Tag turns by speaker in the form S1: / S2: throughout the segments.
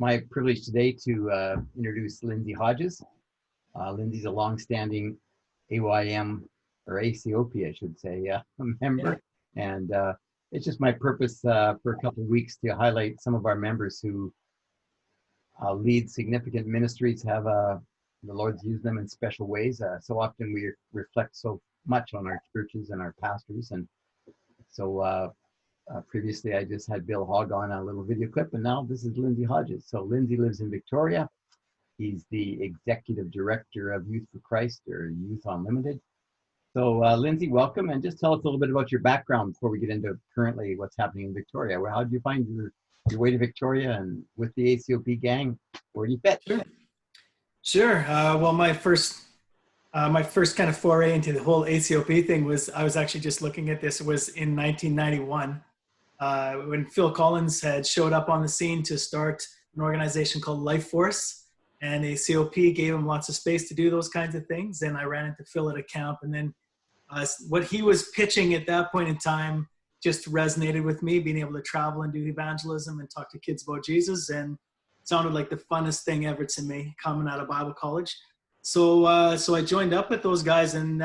S1: my privilege today to introduce Lindsay Hodges. Lindsay's a longstanding AYM, or ACOP, I should say, member. And it's just my purpose for a couple of weeks to highlight some of our members who lead significant ministries, have the Lord's used them in special ways. So often we reflect so much on our churches and our pastors. And so previously I just had Bill Hogg on a little video clip, and now this is Lindsay Hodges. So Lindsay lives in Victoria. He's the executive director of Youth for Christ, or Youth Unlimited. So Lindsay, welcome, and just tell us a little bit about your background before we get into currently what's happening in Victoria. How did you find your way to Victoria, and with the ACOP gang, where do you fit?
S2: Sure. Well, my first kind of foray into the whole ACOP thing was, I was actually just looking at this, was in 1991 when Phil Collins had showed up on the scene to start an organization called Life Force. And ACOP gave him lots of space to do those kinds of things. And I ran into Phil at a camp. And then what he was pitching at that point in time just resonated with me, being able to travel and do evangelism and talk to kids about Jesus. And it sounded like the funnest thing ever to me coming out of Bible college. So I joined up with those guys and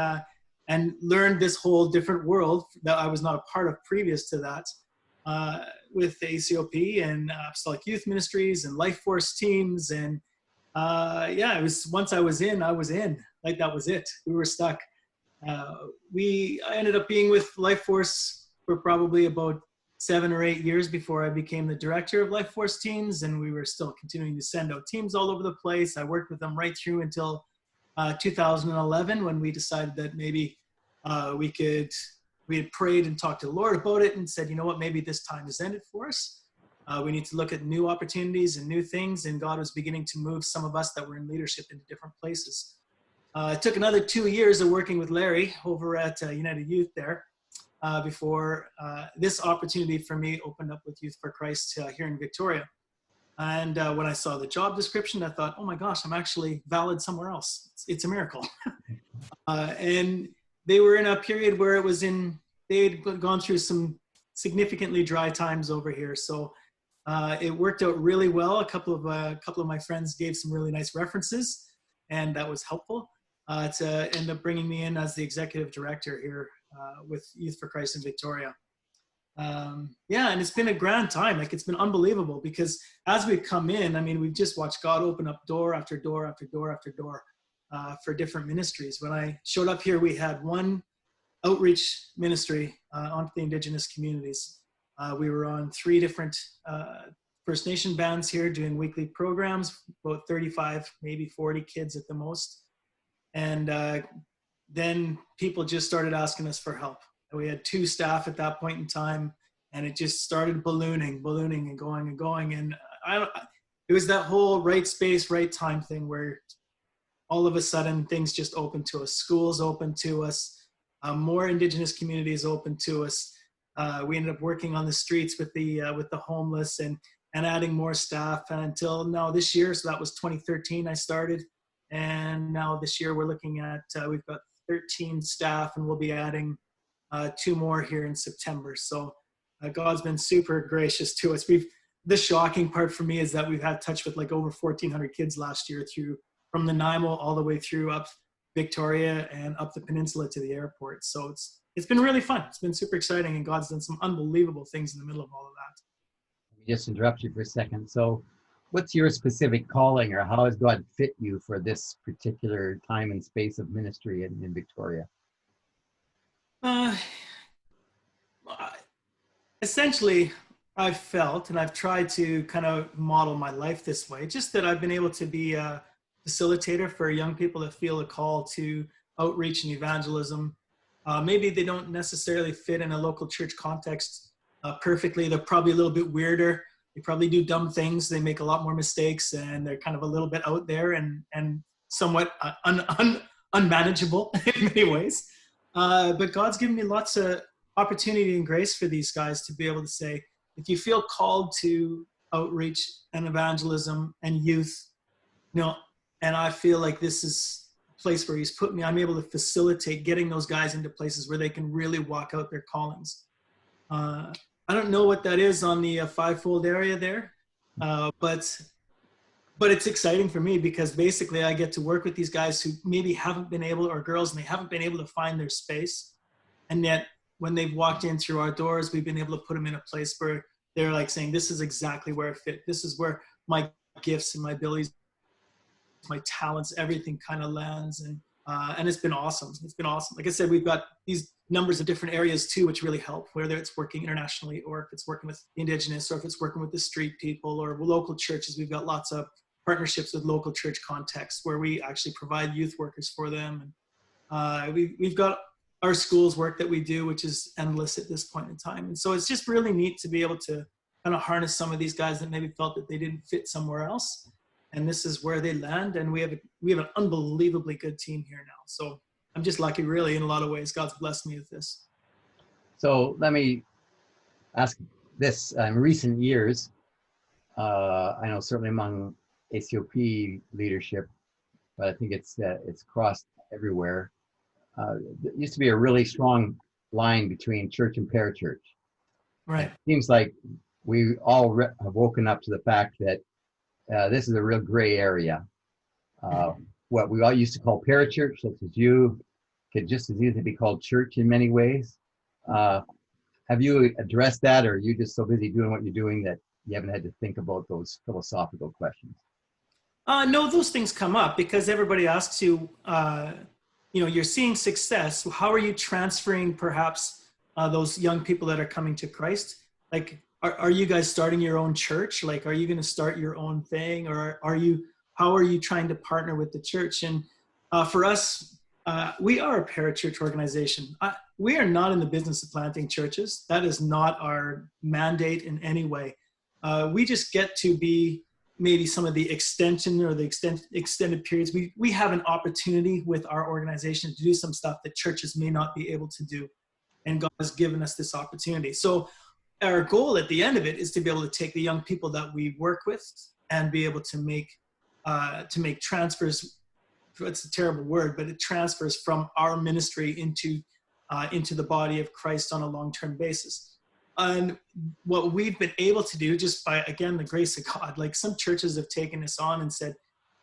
S2: learned this whole different world that I was not a part of previous to that, with the ACOP and Apostolic Youth Ministries and Life Force teams. And it was, once I was in, like that was it. We were stuck. I ended up being with Life Force for probably about 7 or 8 years before I became the director of Life Force teams, and we were still continuing to send out teams all over the place. I worked with them right through until 2011, when we decided that maybe we had prayed and talked to the Lord about it and said, you know what, maybe this time has ended for us. We need to look at new opportunities and new things, and God was beginning to move some of us that were in leadership into different places. It took another 2 years of working with Larry over at United Youth there before this opportunity for me opened up with Youth for Christ here in Victoria. And when I saw the job description, I thought, oh my gosh, I'm actually valid somewhere else. It's a miracle. And they were in a period where they had gone through some significantly dry times over here. So it worked out really well. A couple of my friends gave some really nice references, and that was helpful to end up bringing me in as the executive director here with Youth for Christ in Victoria. And it's been a grand time. Like, it's been unbelievable, because as we've come in, I mean, we've just watched God open up door after door after door after door for different ministries. When I showed up here, we had one outreach ministry onto the Indigenous communities. We were on 3 different First Nation bands here doing weekly programs, about 35, maybe 40 kids at the most. And then people just started asking us for help. We had 2 staff at that point in time, and it just started ballooning and going. And it was that whole right space, right time thing where all of a sudden things just opened to us. Schools open to us, more Indigenous communities open to us. We ended up working on the streets with the homeless and adding more staff, and until now this year. So that was 2013 I started, and now this year we're looking at we've got 13 staff, and we'll be adding 2 more here in September. So God's been super gracious to us. The shocking part for me is that we've had touch with like over 1,400 kids last year, from the Nanaimo all the way through up Victoria and up the peninsula to the airport. So it's been really fun. It's been super exciting, and God's done some unbelievable things in the middle of all of that.
S1: Let me just interrupt you for a second. So what's your specific calling, or how has God fit you for this particular time and space of ministry in Victoria?
S2: Essentially, I've felt, and I've tried to kind of model my life this way, just that I've been able to be a facilitator for young people that feel a call to outreach and evangelism. Maybe they don't necessarily fit in a local church context perfectly. They're probably a little bit weirder. They probably do dumb things. They make a lot more mistakes, and they're kind of a little bit out there and somewhat unmanageable in many ways. But God's given me lots of opportunity and grace for these guys to be able to say, if you feel called to outreach and evangelism and youth, and I feel like this is a place where He's put me, I'm able to facilitate getting those guys into places where they can really walk out their callings. I don't know what that is on the fivefold area there, but but it's exciting for me because basically I get to work with these guys who maybe haven't been able, or girls, and they haven't been able to find their space. And yet when they've walked in through our doors, we've been able to put them in a place where they're like saying, this is exactly where I fit. This is where my gifts and my abilities, my talents, everything kind of lands. And it's been awesome. It's been awesome. Like I said, we've got these numbers of different areas too, which really help, whether it's working internationally or if it's working with Indigenous or if it's working with the street people or local churches. We've got lots of partnerships with local church contexts where we actually provide youth workers for them. And we've got our schools work that we do, which is endless at this point in time. And so it's just really neat to be able to kind of harness some of these guys that maybe felt that they didn't fit somewhere else. And this is where they land. And we have an unbelievably good team here now. So I'm just lucky, really, in a lot of ways. God's blessed me with this.
S1: So let me ask this. In recent years, I know certainly among ACOP leadership, but I think it's crossed everywhere. There used to be a really strong line between church and parachurch.
S2: Right.
S1: It seems like we all have woken up to the fact that this is a real gray area. What we all used to call parachurch, such as you, could just as easily be called church in many ways. Have you addressed that, or are you just so busy doing what you're doing that you haven't had to think about those philosophical questions?
S2: No, those things come up because everybody asks you, you're seeing success. How are you transferring perhaps those young people that are coming to Christ? Like, are you guys starting your own church? Like, are you going to start your own thing? Or how are you trying to partner with the church? And for us, we are a parachurch organization. We are not in the business of planting churches. That is not our mandate in any way. We just get to be maybe some of the extension or the extended periods. We have an opportunity with our organization to do some stuff that churches may not be able to do. And God has given us this opportunity. So our goal at the end of it is to be able to take the young people that we work with and be able to make transfers. It's a terrible word, but it transfers from our ministry into the body of Christ on a long-term basis. And what we've been able to do, just by, again, the grace of God, like some churches have taken us on and said,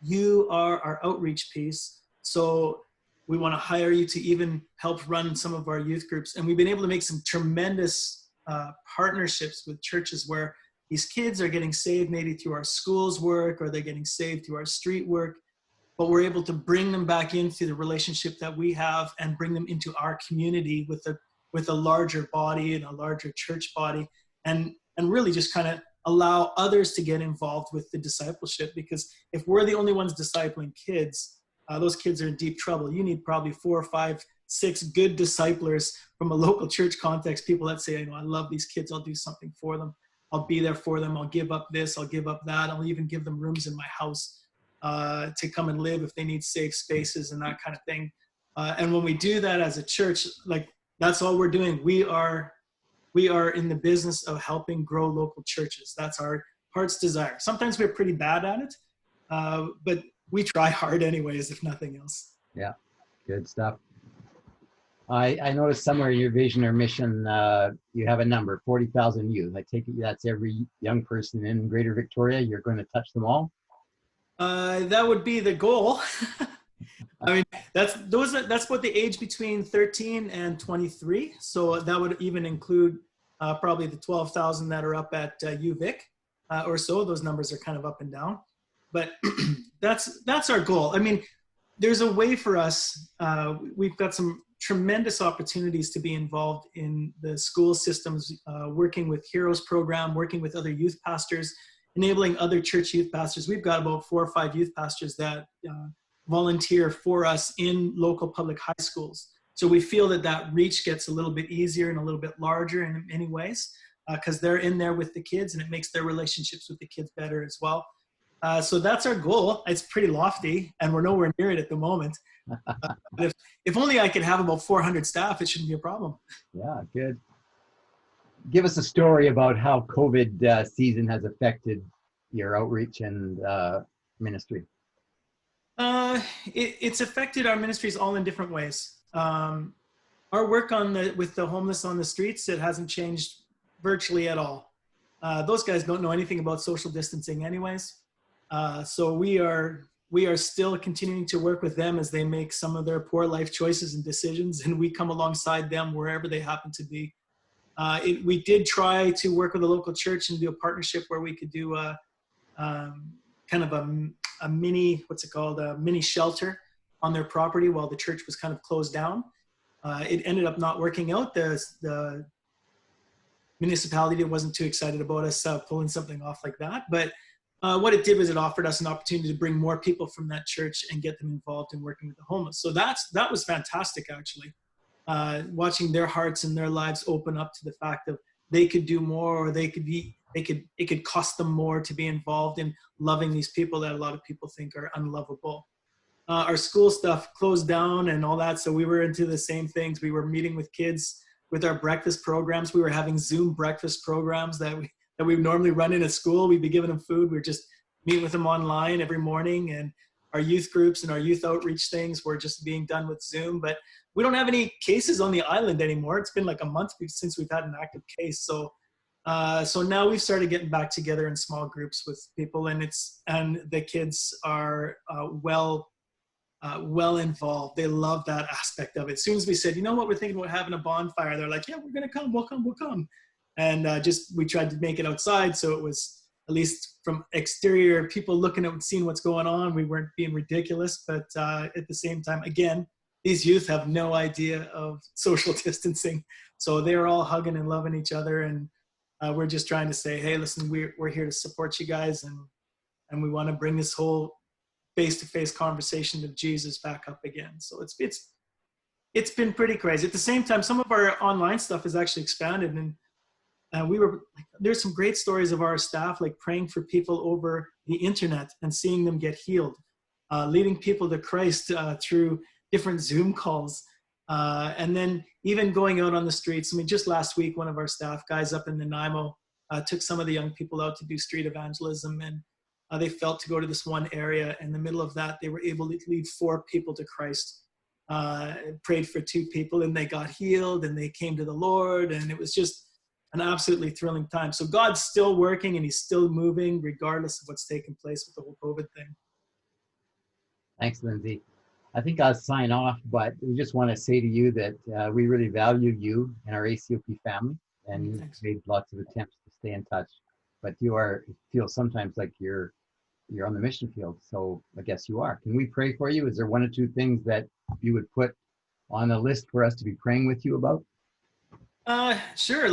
S2: you are our outreach piece, so we want to hire you to even help run some of our youth groups. And we've been able to make some tremendous partnerships with churches where these kids are getting saved maybe through our schools work, or they're getting saved through our street work, but we're able to bring them back into the relationship that we have and bring them into our community with a larger body and a larger church body, and really just kind of allow others to get involved with the discipleship. Because if we're the only ones discipling kids, those kids are in deep trouble. You need probably 4, 5, 6 good disciplers from a local church context, people that say, I love these kids, I'll do something for them. I'll be there for them. I'll give up this, I'll give up that. I'll even give them rooms in my house to come and live if they need safe spaces and that kind of thing. And when we do that as a church, like, that's all we're doing. We are in the business of helping grow local churches. That's our heart's desire. Sometimes we're pretty bad at it, but we try hard anyways, if nothing else.
S1: Yeah, good stuff. I noticed somewhere in your vision or mission, you have a number, 40,000 youth. I take it that's every young person in Greater Victoria. You're going to touch them all?
S2: That would be the goal. I mean, that's what the age between 13 and 23. So that would even include probably the 12,000 that are up at UVic or so. Those numbers are kind of up and down, but that's our goal. I mean, there's a way for us. We've got some tremendous opportunities to be involved in the school systems, working with Heroes program, working with other youth pastors, enabling other church youth pastors. We've got about 4 or 5 youth pastors that volunteer for us in local public high schools. So we feel that reach gets a little bit easier and a little bit larger in many ways because they're in there with the kids, and it makes their relationships with the kids better as well. So that's our goal. It's pretty lofty, and we're nowhere near it at the moment. But if only I could have about 400 staff, it shouldn't be a problem.
S1: Yeah, good. Give us a story about how COVID season has affected your outreach and ministry.
S2: It's affected our ministries all in different ways. Our work with the homeless on the streets, it hasn't changed virtually at all. Those guys don't know anything about social distancing anyways. So we are still continuing to work with them as they make some of their poor life choices and decisions, and we come alongside them wherever they happen to be. We did try to work with a local church and do a partnership where we could do a kind of a mini, what's it called, a mini shelter on their property while the church was kind of closed down. It ended up not working out. The municipality wasn't too excited about us pulling something off like that. But what it did was it offered us an opportunity to bring more people from that church and get them involved in working with the homeless. So that was fantastic, actually. Watching their hearts and their lives open up to the fact of they could do more, or it could cost them more to be involved in loving these people that a lot of people think are unlovable. Our school stuff closed down and all that, so we were into the same things. We were meeting with kids with our breakfast programs. We were having Zoom breakfast programs that we normally run in at school. We'd be giving them food. We were just meeting with them online every morning, and our youth groups and our youth outreach things were just being done with Zoom. But we don't have any cases on the island anymore. It's been like a month since we've had an active case. So now we've started getting back together in small groups with people, and the kids are well involved. They love that aspect of it. As soon as we said, you know what, we're thinking about having a bonfire, they're like, yeah, we're going to come, we'll come. And we tried to make it outside, so it was at least from exterior people looking at and seeing what's going on. We weren't being ridiculous, but at the same time, again, these youth have no idea of social distancing. So they're all hugging and loving each other. And we're just trying to say, hey, listen, we're here to support you guys. And we want to bring this whole face-to-face conversation of Jesus back up again. So it's been pretty crazy. At the same time, some of our online stuff has actually expanded, and there's some great stories of our staff like praying for people over the internet and seeing them get healed, leading people to Christ through different Zoom calls, and then even going out on the streets. I mean, just last week, one of our staff guys up in Nanaimo took some of the young people out to do street evangelism, and they felt to go to this one area. In the middle of that, they were able to lead 4 people to Christ, prayed for 2 people, and they got healed, and they came to the Lord, and it was just an absolutely thrilling time. So God's still working, and he's still moving regardless of what's taking place with the whole COVID thing.
S1: Thanks, Lindsay. I think I'll sign off, but we just want to say to you that we really value you and our ACOP family, and you've made lots of attempts to stay in touch. But it feels sometimes like you're on the mission field, so I guess you are. Can we pray for you? Is there 1 or 2 things that you would put on the list for us to be praying with you about?
S2: Sure.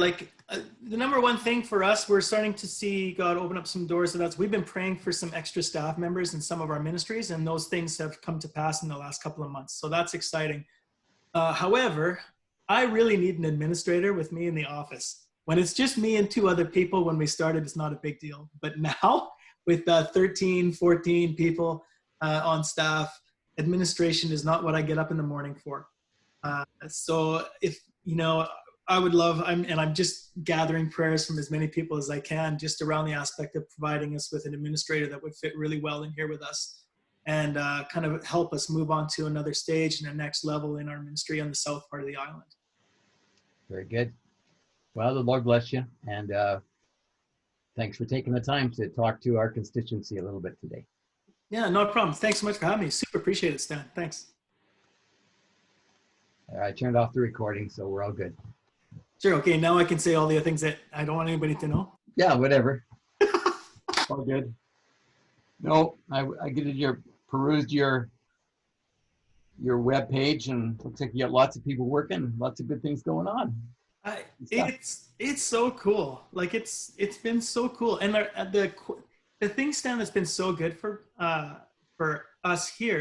S2: The number one thing for us, we're starting to see God open up some doors to us. We've been praying for some extra staff members in some of our ministries, and those things have come to pass in the last couple of months. So that's exciting. However, I really need an administrator with me in the office. When it's just me and 2 other people, when we started, it's not a big deal. But now with 13, 14 people on staff, administration is not what I get up in the morning for. So if, I would love, I'm just gathering prayers from as many people as I can, just around the aspect of providing us with an administrator that would fit really well in here with us, and kind of help us move on to another stage and a next level in our ministry on the south part of the island.
S1: Very good. Well, the Lord bless you, and thanks for taking the time to talk to our constituency a little bit today.
S2: Yeah, no problem. Thanks so much for having me. Super appreciate it, Stan. Thanks.
S1: I turned off the recording, so we're all good.
S2: Sure. Okay. Now I can say all the things that I don't want anybody to know.
S1: Yeah, whatever. All good. No, I perused your web page, and looks like you got lots of people working, lots of good things going on.
S2: It's so cool. Like it's been so cool, and the thing, Stan, that's been so good for us here